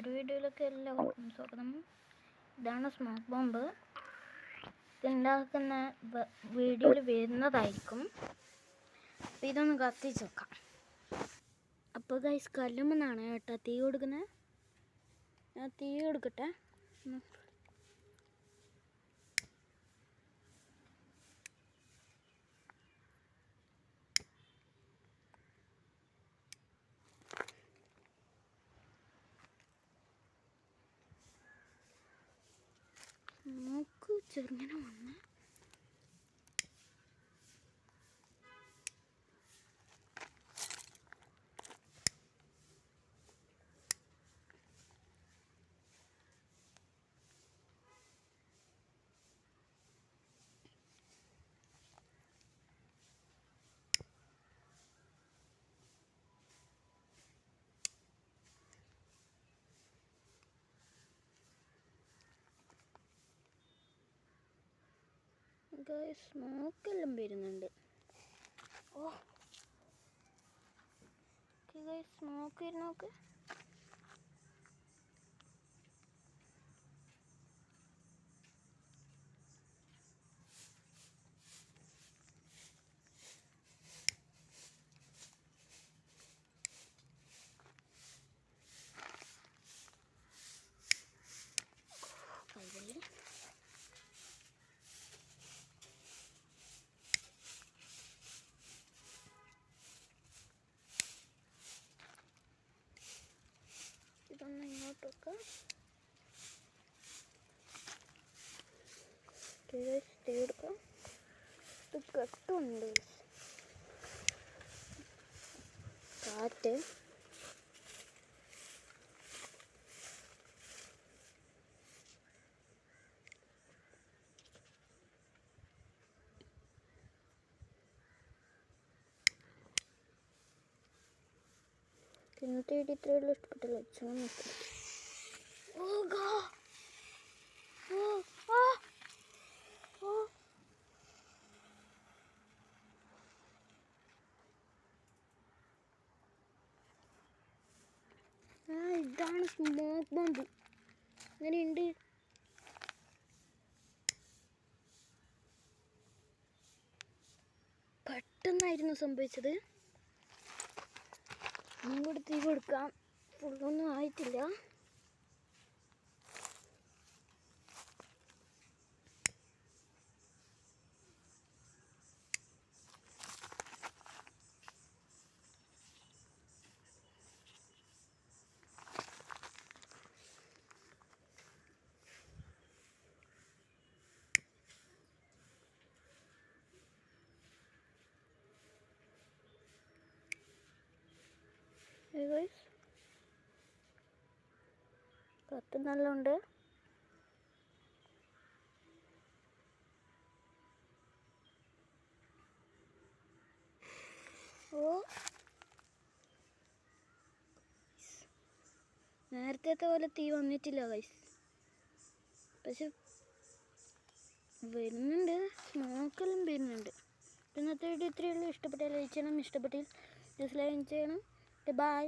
പുതിയൊരു വീഡിയോയിലൊക്കെ എല്ലാവർക്കും സ്വാഗതം. ഇതാണ് സ്മോക്ക് ബോംബ്. ഇതുണ്ടാക്കുന്ന വീഡിയോയിൽ വരുന്നതായിരിക്കും. അപ്പം ഇതൊന്ന് കത്തിച്ച് വെക്കാം. അപ്പോൾ ഗൈസ് കല്ലുമെന്നാണ് കേട്ടോ തീ കൊടുക്കുന്നത്. ഞാൻ തീ കൊടുക്കട്ടെ. നോക്ക് ചെറുങ്ങനെ വന്ന് സ്മോക്കെല്ലാം വരുന്നുണ്ട്. ഓ സ്മോക്ക് വരുന്ന നോക്ക്. ഇതൊന്ന് ഇങ്ങോട്ട് വെക്കാം. തീ എടുക്കാം. ഇത് കെട്ടുണ്ട് കാറ്റ്. ഇന്നത്തെ വീഡിയോ ഇത്രയുള്ള ഇഷ്ടപ്പെട്ടല്ലോ. ഇതാണ് സ്മോക്ക് ബോംബ്. ഇങ്ങനെയുണ്ട്. പെട്ടെന്നായിരുന്നു സംഭവിച്ചത്. അങ്ങോട്ട് തീ കൊടുക്കാം. ഫുള്ളൊന്നും ആയിട്ടില്ല. കത്ത് നല്ലുണ്ട്. നേരത്തെ പോലെ തീ വന്നിട്ടില്ല ഗൈസ്. പക്ഷെ വരുന്നുണ്ട്. സ്മോക്കെല്ലാം വരുന്നുണ്ട്. ഇന്നത്തെ വീഡിയോ ഇത്രയേ ഉള്ളൂ. ഇഷ്ടപ്പെട്ടാൽ ലൈക്ക് ചെയ്യണം. ഇഷ്ടപ്പെട്ടാൽ ഡിസ്ലൈക്ക് ചെയ്യണം. ബൈ.